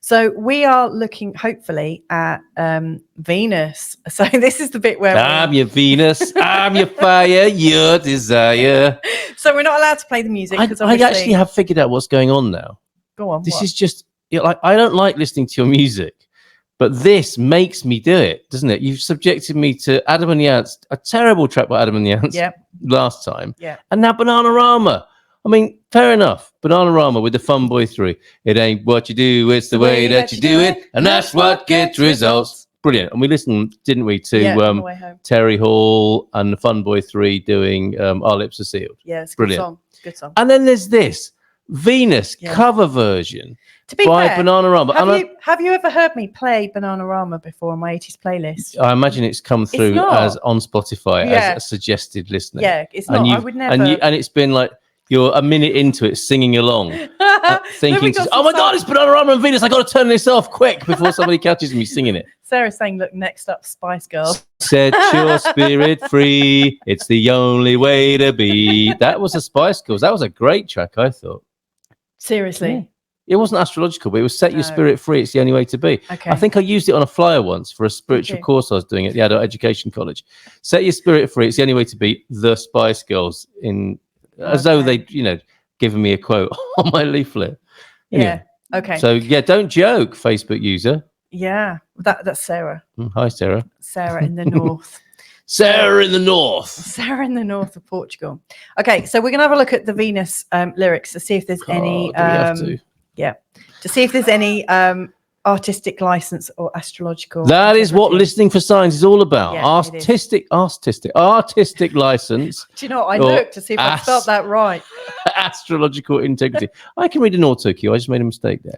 So we are looking, hopefully, at Venus. So this is the bit where I'm your Venus, I'm your fire, your desire. So we're not allowed to play the music. I actually have figured out what's going on now. Go on. This is just, like, I don't like listening to your music, but this makes me do it, doesn't it? You've subjected me to Adam and the Ants, a terrible track by Adam and the Ants last time. Yeah. And now Bananarama. I mean, fair enough. Bananarama with the Fun Boy 3. It ain't what you do, it's the way that you do it. And that's what gets results. Brilliant. And we listened, didn't we, to Terry Hall and the Fun Boy 3 doing Our Lips Are Sealed. Yeah, it's a brilliant. Good song. Good song. And then there's this Venus cover version. To be by fair, Bananarama. Have you ever heard me play Bananarama before on my 80s playlist? I imagine it's come through as on Spotify as a suggested listener. Yeah, it's not. I would never. And it's been like you're a minute into it singing along, thinking, "Oh my God, it's Bananarama and Venus! I got to turn this off quick before somebody catches me singing it." Sarah's saying, "Look, next up, Spice Girls." Set your spirit free. It's the only way to be. That was a Spice Girls. That was a great track, I thought. Seriously. Yeah. It wasn't astrological, but it was set your spirit free. It's the only way to be. Okay. I think I used it on a flyer once for a spiritual course I was doing at the Adult Education College. Set your spirit free. It's the only way to be the Spice Girls as though they'd, given me a quote on my leaflet. Anyway. Yeah. Okay. So don't joke, Facebook user. Yeah. That's Sarah. Hi, Sarah. Sarah in the north. Sarah in the north. Sarah in the north of Portugal. Okay, so we're gonna have a look at the Venus lyrics to see if there's any. Do we have to? Yeah, to see if there's any artistic license or astrological. That is what listening for signs is all about. Yeah, artistic license. Do you know what? I looked to see if I spelled that right. Astrological integrity. I can read an auto cue. I just made a mistake there.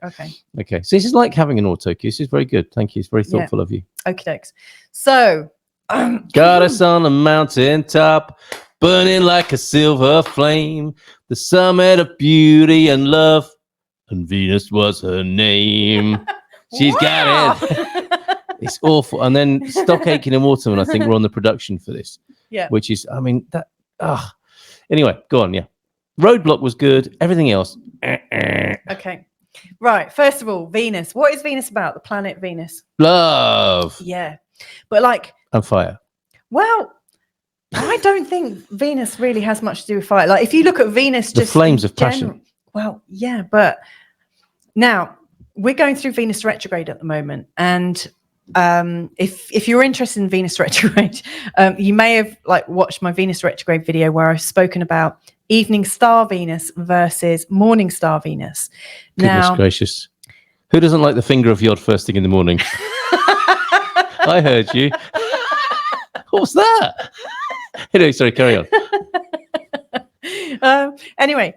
Okay. So this is like having an auto cue. This is very good. Thank you. It's very thoughtful of you. Okie dokes. So, got us on a mountain top, burning like a silver flame, the summit of beauty and love. And Venus was her name. She's got it. It's awful. And then Stock Aitken and Waterman, I think, were on the production for this. Yeah. Which is, Anyway, go on, Roadblock was good. Everything else. Okay. Right. First of all, Venus. What is Venus about? The planet Venus. Love. Yeah. But and fire. Well, I don't think Venus really has much to do with fire. Like, if you look at Venus, the flames of passion. Well, yeah, but now we're going through Venus retrograde at the moment, and if you're interested in Venus retrograde, you may have watched my Venus retrograde video where I've spoken about evening star Venus versus morning star Venus. Goodness gracious, who doesn't like the finger of Yod first thing in the morning? I heard you. What was that? Anyway, sorry, carry on. Anyway,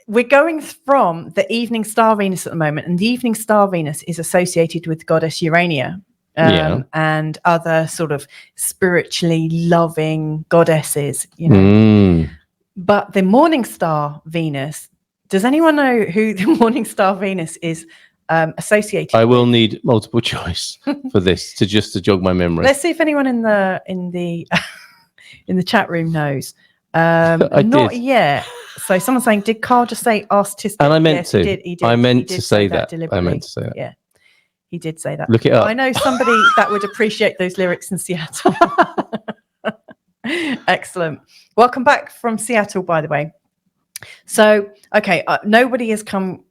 we're going from the evening star Venus at the moment, and the evening star Venus is associated with goddess Urania and other sort of spiritually loving goddesses, But the morning star Venus, does anyone know who the morning star Venus is associated I will need multiple choice for this to jog my memory. Let's see if anyone in the in the chat room knows. Not yet. So someone's saying, did Carl just say artistic? And I meant to. He did. I meant to say that. Deliberately. I meant to say that. Yeah, he did say that. Look it up. I know somebody that would appreciate those lyrics in Seattle. Excellent. Welcome back from Seattle, by the way. So, okay, nobody has come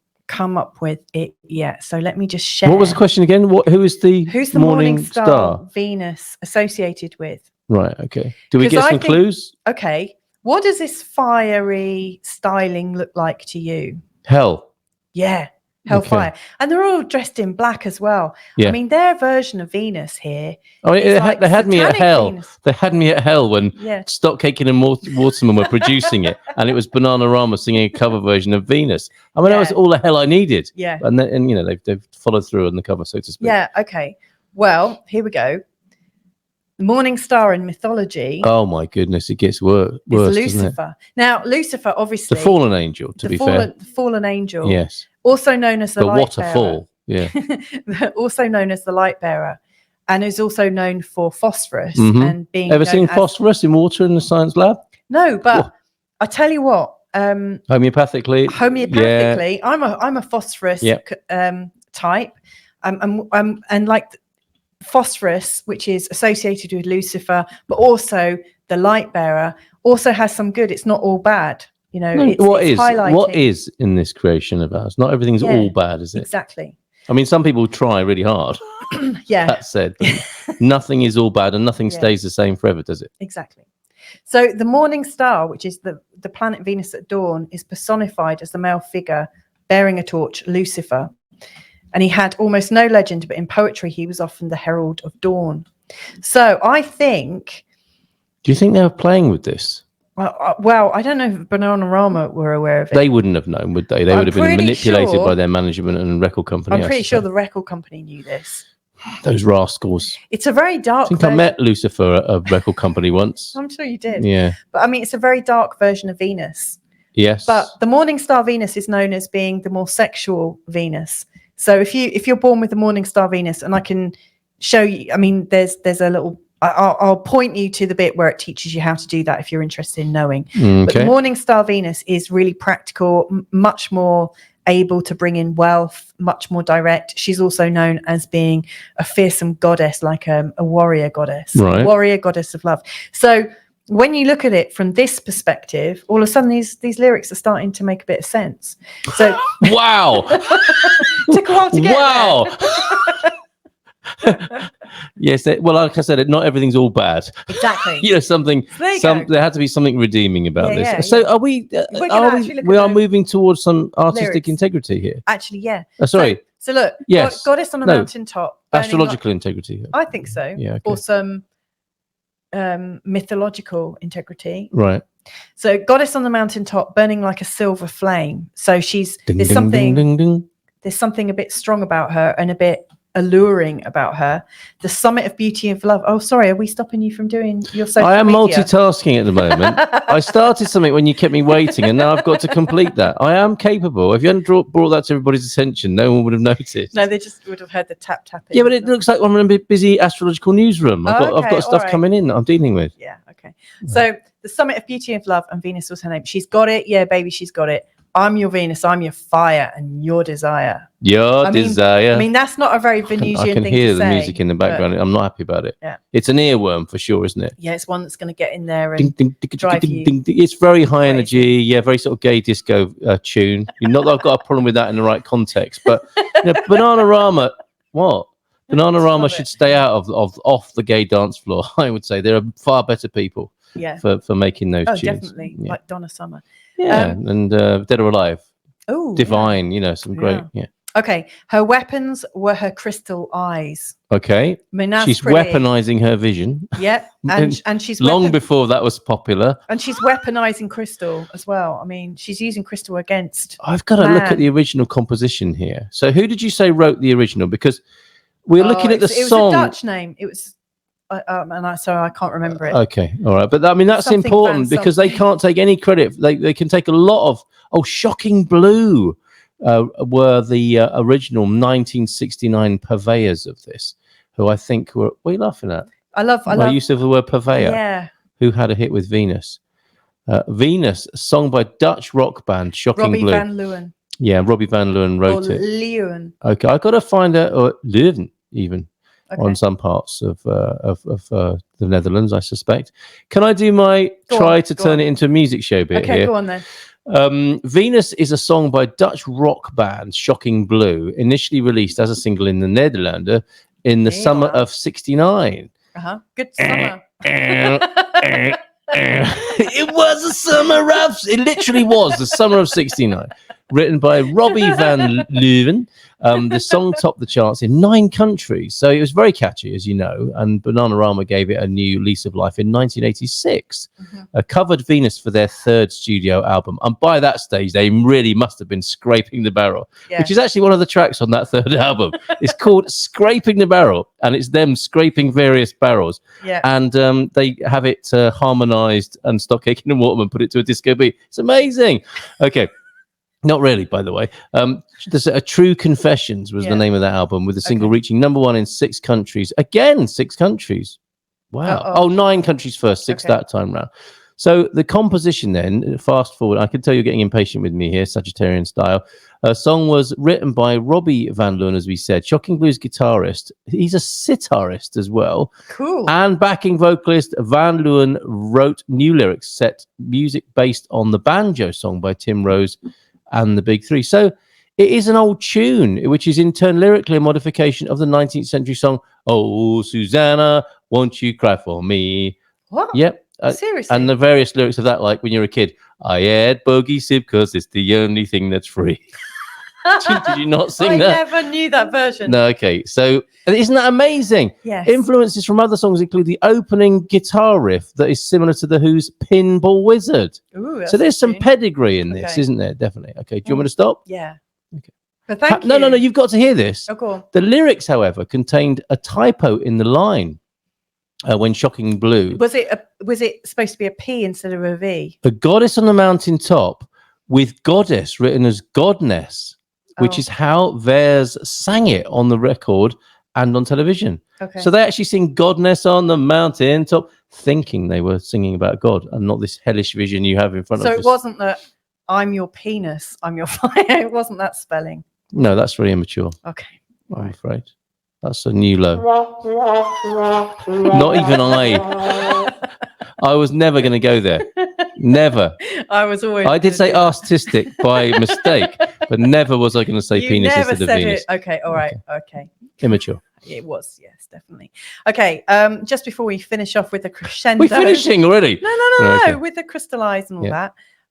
up with it yet. So let me just share. What was the question again? Who's the morning star Venus associated with? Right. Okay. Do we get some clues? Okay. What does this fiery styling look like to you? Hell. Yeah. Hellfire. Okay. And they're all dressed in black as well. Yeah. I mean, their version of Venus here. Oh, they had me at hell. Venus. They had me at hell when Stock Aitken and Waterman were producing it, and it was Bananarama singing a cover version of Venus. I mean, that was all the hell I needed. Yeah. And they've followed through on the cover, so to speak. Yeah. Okay. Well, here we go. The morning star in mythology. Oh my goodness, it gets worse. Lucifer. Now, Lucifer, obviously, the fallen angel. The fallen angel. Yes. Also known as the light waterfall. Bearer. Yeah. Also known as the light bearer, and is also known for phosphorus and being. Ever seen phosphorus in water in the science lab? No, but I tell you what. Homeopathically, I'm a phosphorus type. And like phosphorus, which is associated with Lucifer, but also the light bearer, also has some good. It's not all bad. You know, it's highlighting. What is in this creation of ours? Not everything's all bad, is it? Exactly. I mean, some people try really hard. Yeah. That said, nothing is all bad and nothing stays the same forever, does it? Exactly. So the morning star, which is the planet Venus at dawn, is personified as the male figure bearing a torch, Lucifer. And he had almost no legend, but in poetry, he was often the herald of dawn. So I think... Do you think they were playing with this? Well, I don't know if Bananarama were aware of it. They wouldn't have known, would they? They would have been manipulated by their management and record company. I'm pretty sure the record company knew this. Those rascals. It's a very dark I think I met Lucifer at a record company once. I'm sure you did. Yeah. But I mean, it's a very dark version of Venus. Yes. But the morning star Venus is known as being the more sexual Venus. So if you're born with the morning star Venus, and I can show you, I mean, there's a little... I'll point you to the bit where it teaches you how to do that if you're interested in knowing. Okay. But the morning star Venus is really practical, much more able to bring in wealth, much more direct. She's also known as being a fearsome goddess, like a warrior goddess, right. Warrior goddess of love. So when you look at it from this perspective, all of a sudden these lyrics are starting to make a bit of sense. So wow. Took a while to get wow. Yes, well, like I said, not everything's all bad. Exactly. You know, there had to be something redeeming about this. Yeah, so are we? We are moving towards some artistic lyrics. Integrity here. Actually, yeah. Sorry. So look, yes. Goddess on the mountaintop. Astrological integrity. I think so. Yeah. Okay. Or some mythological integrity. Right. So Goddess on the mountaintop, burning like a silver flame. So there's something a bit strong about her and a bit alluring about her. The summit of beauty and love. Oh, sorry, are we stopping you from doing your social I am media? multitasking at the moment. I started something when you kept me waiting, and now I've got to complete that. I am capable. If you hadn't brought that to everybody's attention, no one would have noticed. No, they just would have heard the tap. Yeah, but it looks like I'm in a busy astrological newsroom. I've got stuff coming in that I'm dealing with. Yeah, okay. So the summit of beauty and love, and Venus was her name. She's got it. Yeah, baby, she's got it. I'm your Venus, I'm your fire and your desire. I mean, that's not a very Venusian thing to say. I can hear the music in the background. I'm not happy about it. Yeah. It's an earworm for sure, isn't it? Yeah, it's one that's going to get in there and drive you. It's very high energy. Yeah, very sort of gay disco tune. Not that I've got a problem with that in the right context, but Bananarama, what? Bananarama should stay out of off the gay dance floor. I would say there are far better people. Yeah. For making those tunes. Definitely, like Donna Summer. Yeah, and Dead or Alive. Oh, Divine, some great, Okay, her weapons were her crystal eyes. Okay, I mean, she's weaponizing her vision. Yeah, and she's long before that was popular. And she's weaponizing crystal as well. I mean, she's using crystal against. I've got to look at the original composition here. So, who did you say wrote the original? Because we're looking at the song. It was a Dutch name. It was. So I can't remember it. Okay, all right, but I mean that's something important because they can't take any credit. They can take a lot of. Shocking Blue were the original 1969 purveyors of this, who I think were. What are you laughing at? I love use of the word purveyor. Yeah. Who had a hit with Venus? Venus, a song by Dutch rock band Shocking Blue. Robbie Van Leeuwen. Yeah, Robbie Van Leeuwen wrote it. Leeuwen. Okay, I got to find out, or Leuven even. Okay. On some parts of the Netherlands, I suspect. Can I do my turn it into a music show bit here? Okay, go on then. Venus is a song by Dutch rock band Shocking Blue, initially released as a single in the Netherlands in the summer of '69. Good summer. It was the summer of. It literally was the summer of '69. Written by Robbie Van Leeuwen. The song topped the charts in 9 countries, so it was very catchy, as you know. And Bananarama gave it a new lease of life in 1986. Covered Venus for their 3rd studio album, and by that stage, they really must have been scraping the barrel, which is actually one of the tracks on that 3rd album. It's called "Scraping the Barrel," and it's them scraping various barrels. Yeah, and they have it harmonized and Stock Aitken and Waterman put it to a disco beat. It's amazing. Okay. Not really, by the way. There's a True Confessions was the name of that album, with the single reaching #1 in 6 countries. Again, 6 countries. Wow. 9 countries first, 6 that time round. So the composition then, fast forward, I can tell you're getting impatient with me here, Sagittarian style. A song was written by Robbie Van Loon, as we said, shocking blues guitarist. He's a sitarist as well. Cool. And backing vocalist Van Loon wrote new lyrics, set music based on the banjo song by Tim Rose and the Big Three. So it is an old tune, which is in turn lyrically a modification of the 19th century song, Oh, Susanna, Won't You Cry For Me? What? Yep. Seriously? And the various lyrics of that, like when you're a kid, I had bogey sip because it's the only thing that's free. Did you not sing that? I never knew that version. No, okay. So isn't that amazing? Yes. Influences from other songs include the opening guitar riff that is similar to The Who's Pinball Wizard. Ooh, So there's some interesting. pedigree in this, Okay. isn't there? Definitely. Okay. Do you want me to stop? Yeah. Okay. But thank you. No, you've got to hear this. Oh, go on. The lyrics, however, contained a typo in the line when Shocking Blue. Was it supposed to be a P instead of a V? A goddess on the mountain top with goddess written as godness, which is how Vers sang it on the record and on television. Okay. So they actually sing godness on the mountain top, thinking they were singing about God and not this hellish vision you have in front of So us. it wasn't that I'm your penis, I'm your fire. It wasn't that spelling. No, that's very immature, Okay. I'm afraid. That's a new low. Not even I was never going to go there. Never. I was always. I did say artistic by mistake, but never was I going to say You penis never instead of said Venus. it. Okay. All right. Okay. Immature. It was, yes, definitely. Okay. Just before we finish off with the crescendo. We're finishing already. No. Okay. With the crystallize and all Yeah.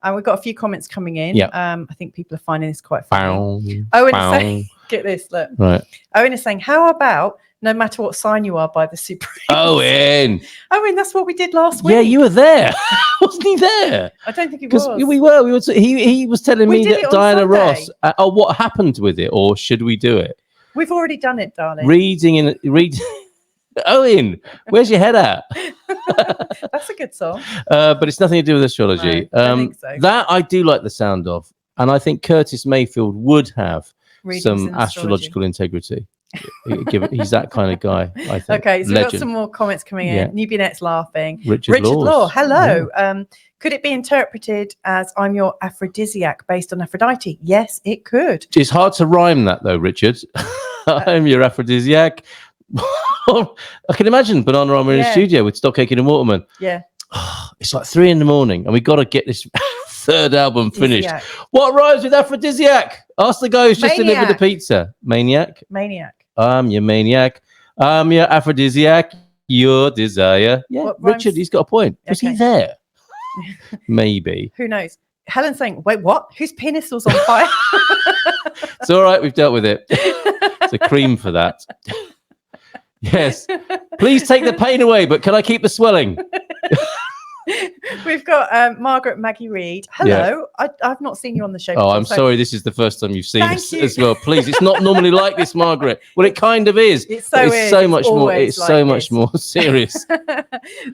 that. We've got a few comments coming in. Yeah. I think people are finding this quite funny. Bow, Owen bow. is saying, get this, look. Right. Owen is saying, how about no matter what sign you are by the Supremes? Owen. Owen, that's what we did last week. Yeah, you were there. Wasn't he there? I don't think he Because was. we were. He was telling We me did that it on Diana Sunday. Ross. What happened with it, or should we do it? We've already done it, darling. Read. Owen, where's your head at? That's a good song. But it's nothing to do with astrology. No, I don't think so. That I do like the sound of, and I think Curtis Mayfield would have Readings some in astrological integrity. He's that kind of guy, I think. Okay, so we've got Legend. some more comments coming in. Yeah. Nubinette's laughing. Richard Laws. Law, hello. Could it be interpreted as I'm your aphrodisiac based on Aphrodite? Yes, it could. It's hard to rhyme that though, Richard. I'm your aphrodisiac. I can imagine Bananarama in the Yeah. studio with Stock Aitken and Waterman. Yeah. It's like 3 a.m, and we got to get this third album finished. Aphrodisiac. What rhymes with aphrodisiac? Ask the guy who's just delivered the Maniac. pizza. Maniac. Maniac. I'm your maniac. I'm your aphrodisiac. Your desire. Yeah, What Richard, rhymes- he's got a point. Was he Okay. there? Maybe. Who knows? Helen's saying, wait, what? Whose penis was on fire? It's all right. We've dealt with it. It's a cream for that. Yes. Please take the pain away, but can I keep the swelling? We've got Margaret Maggie Reed. Hello. I've not seen you on the show. Oh, before, I'm so sorry. This is the first time you've seen Thank us you. as well. Please, it's not normally like this, Margaret. Well, it kind of is. It's so but is. so It's much more. always It's like so much this. more serious.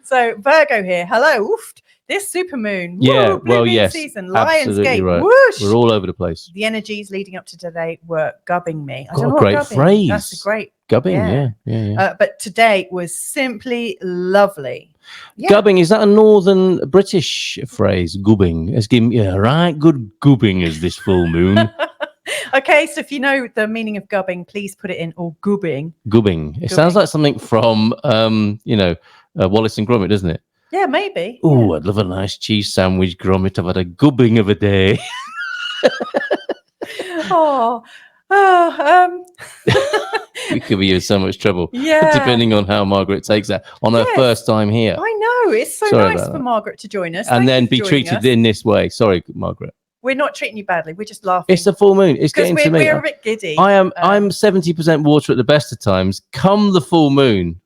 So Virgo here. Hello. Oof. This supermoon. Yeah, Woo, blue well, moon yes, season. absolutely Lionsgate. right. Whoosh. We're all over the place. The energies leading up to today were gubbing me. I Got don't a know what great gubbing- phrase. That's a great. Gubbing, Yeah. yeah. But today was simply lovely. Yeah. Gubbing, is that a northern British phrase? Gubbing. It's giving yeah, right. Good gubbing is this full moon. Okay, so if you know the meaning of gubbing, please put it in, or gubbing. Gubbing. It sounds like something from Wallace and Gromit, doesn't it? Yeah, maybe. Oh, I'd love a nice cheese sandwich, Gromit. I've had a gubbing of a day. We could be in so much trouble. Yeah. Depending on how Margaret takes that on her Yes. first time here. I know. It's so Sorry nice about for that. Margaret to join us. And Thank then you for be joining treated us. in this way. Sorry, Margaret. We're not treating you badly. We're just laughing. It's the full moon. It's because getting to me. we're a bit giddy. I'm 70% water at the best of times. Come the full moon.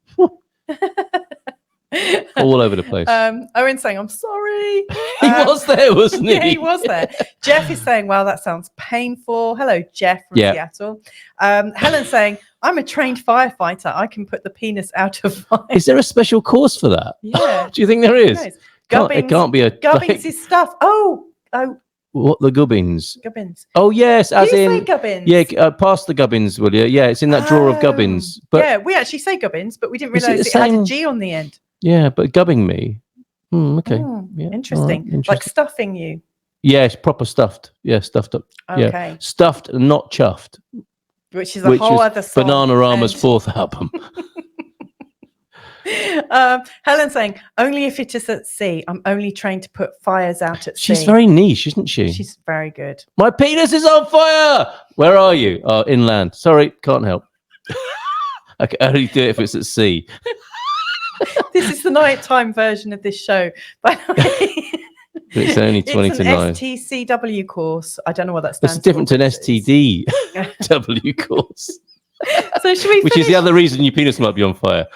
All over the place. Owen's saying, I'm sorry. He was there, wasn't he? Yeah, he was there. Jeff is saying, wow, that sounds painful. Hello, Jeff from Seattle. Helen's saying, I'm a trained firefighter. I can put the penis out of fire. Is there a special course for that? Yeah. Do you think there is? Nice. It can't be a Gubbins is stuff. Oh, what the gubbins? Gubbins. Oh yes, as Do you in say Gubbins? yeah. Pass the gubbins, will you? Yeah, it's in that drawer of gubbins. But yeah, we actually say Gubbins, but we didn't Is it realise the it had a same- G on the end. yeah, but gubbing me. Okay. Interesting. All right, Like interesting. stuffing you. Yes, proper stuffed. Yeah, stuffed up. Okay. Yeah. Stuffed and not chuffed. Which is a whole other song. Bananarama's fourth album. Helen saying, only if it is at sea. I'm only trained to put fires out at sea. She's very niche, isn't she? She's very good. My penis is on fire. Where are you? Oh, inland. Sorry, can't help. I can only do it if it's at sea. This is the nighttime version of this show, by the way. It's only 20 it's to an 9. STCW course. I don't know what that stands for. It's different to an STDW course. So should we Which is the other reason your penis might be on fire.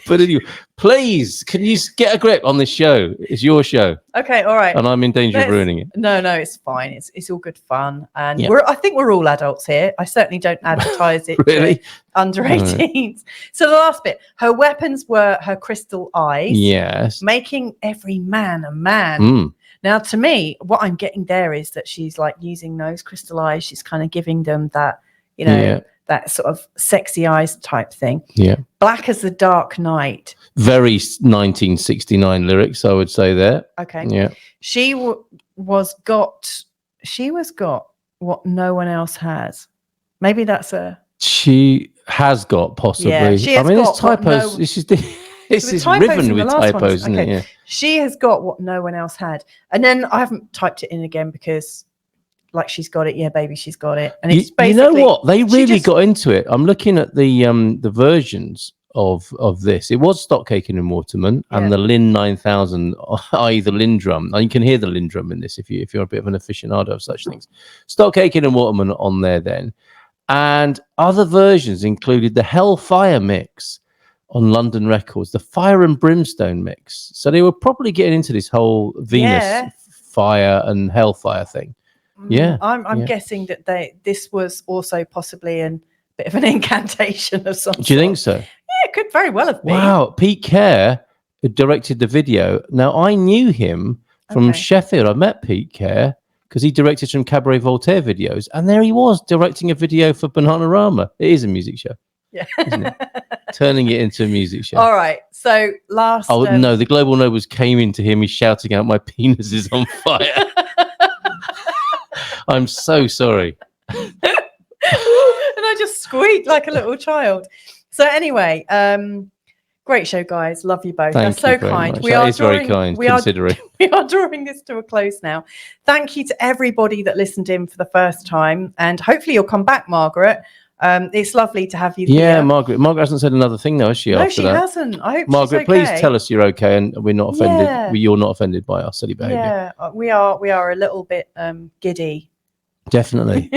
But anyway, please, can you get a grip on this show? It's your show. Okay, all right. And I'm in danger of ruining it. No, it's fine. It's all good fun. And Yeah. I think we're all adults here. I certainly don't advertise it Really? to under 18s. So the last bit, her weapons were her crystal eyes. Yes. Making every man a man. Now, to me, what I'm getting there is that she's like using those crystal eyes. She's kind of giving them that, that sort of sexy eyes type thing. Yeah. Black as the dark night. Very 1969 lyrics, I would say there. Okay. Yeah. She was got what no one else has. Maybe that's a. She has got possibly. Yeah, she has it's typos. This is riven with typos, isn't it? Yeah. She has got what no one else had. And then I haven't typed it in again because like she's got it. Yeah, baby, she's got it. And it's basically, you know what? They really got into it. I'm looking at the versions of this. It was Stock Aitken and Waterman and the Lynn 9000, i.e. the Lynn drum. Now you can hear the Lynn drum in this if you're a bit of an aficionado of such things. Stock Aitken and Waterman on there then. And other versions included the Hellfire mix on London Records, the Fire and Brimstone mix. So they were probably getting into this whole Venus fire and Hellfire thing. Yeah. I'm guessing that this was also possibly a bit of an incantation of some sort. Do you think so? Yeah, it could very well have been. Wow. Pete Kerr directed the video. Now, I knew him from Sheffield. I met Pete Kerr because he directed some Cabaret Voltaire videos. And there he was directing a video for Bananarama. It is a music show. Yeah. Isn't it? Turning it into a music show. All right. So last. Oh, no. The Global Nobles came in to hear me shouting out, my penis is on fire. I'm so sorry. And I just squeaked like a little child. So anyway, great show, guys. Love you both. Thank You're you so kind. Much. That is very kind, considering. We are drawing this to a close now. Thank you to everybody that listened in for the first time. And hopefully you'll come back, Margaret. It's lovely to have you here. Yeah, Margaret. Margaret hasn't said another thing, though, has she? No, she hasn't. I hope Margaret, she's okay. please tell us you're okay and we're not offended. Yeah. You're not offended by our silly behaviour. Yeah, we are a little bit giddy. Definitely.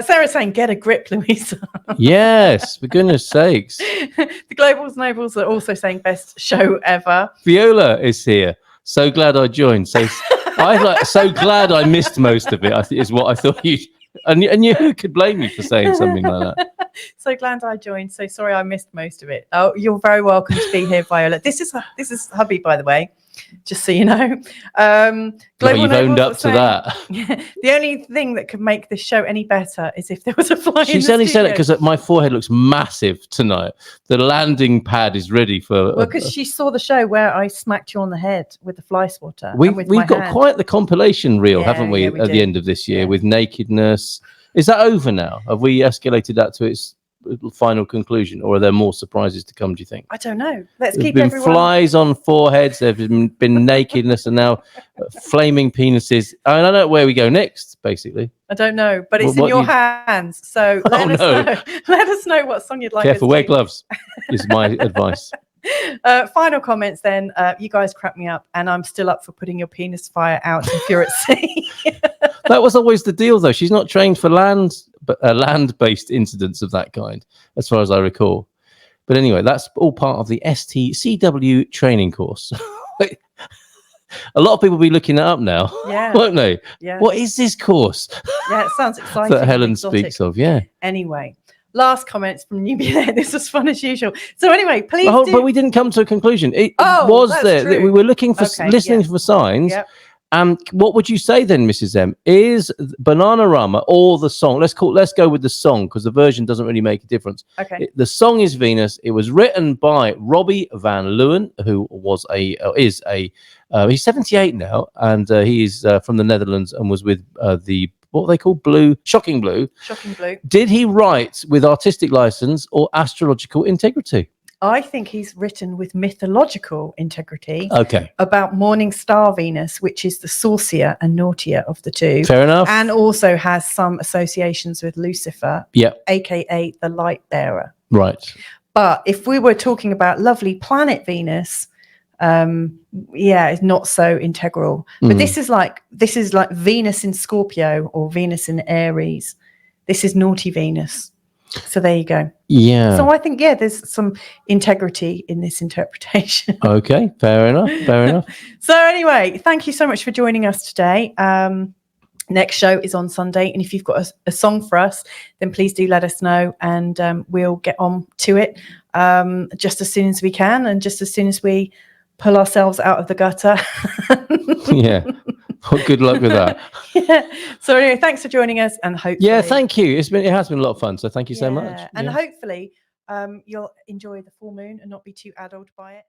Sarah's saying, get a grip, Louisa. Yes, for goodness sakes. The Globals Nobles are also saying best show ever. Viola is here. So glad I joined. So glad I missed most of it, I think is what I thought you. And you who could blame me for saying something like that? So glad I joined. So sorry I missed most of it. Oh, you're very welcome to be here, Viola. This is hubby, by the way, just so you know. You've owned up to that. The only thing that could make this show any better is if there was a fly. She's only said it because my forehead looks massive tonight. The landing pad is ready for. Well, because she saw the show where I smacked you on the head with the fly swatter. We've got quite the compilation reel, haven't we, at the end of this year with nakedness. Is that over now? Have we escalated that to its final conclusion, or are there more surprises to come, do you think? I don't know. There's been flies on foreheads, there's been nakedness, and now flaming penises. I don't know where we go next, basically. I don't know, but it's in your hands. So let us know what song you'd like. Careful, wear gloves is my advice. Final comments then. You guys crap me up, and I'm still up for putting your penis fire out if you're at sea. That was always the deal, though. She's not trained for land-based incidents of that kind, as far as I recall. But anyway, that's all part of the STCW training course. A lot of people will be looking that up now, won't they? Yeah. What is this course? Yeah, it sounds exciting. That Helen speaks of, yeah. Anyway, last comments from Nubia. This was fun as usual. So anyway, please but we didn't come to a conclusion. We were looking for listening for signs. Yep. What would you say then, Mrs. M? Is Bananarama or the song? Let's go with the song because the version doesn't really make a difference. Okay. The song is Venus. It was written by Robbie Van Leeuwen, who he's 78 now, and he's from the Netherlands and was with what they call Shocking Blue. Shocking Blue. Did he write with artistic license or astrological integrity? I think he's written with mythological integrity. Okay. About morning star Venus, which is the saucier and naughtier of the two. Fair enough. And also has some associations with Lucifer, aka the light bearer. Right. But if we were talking about lovely planet Venus, it's not so integral. But this is like Venus in Scorpio or Venus in Aries. This is naughty Venus. So there you go. Yeah. So I think, there's some integrity in this interpretation. Okay. Fair enough. So anyway, thank you so much for joining us today. Next show is on Sunday. And if you've got a song for us, then please do let us know. And we'll get on to it just as soon as we can. And just as soon as we pull ourselves out of the gutter. Yeah. Well, good luck with that. So anyway, thanks for joining us, and hopefully, thank you. It has been a lot of fun. So thank you so much. And hopefully, you'll enjoy the full moon and not be too addled by it.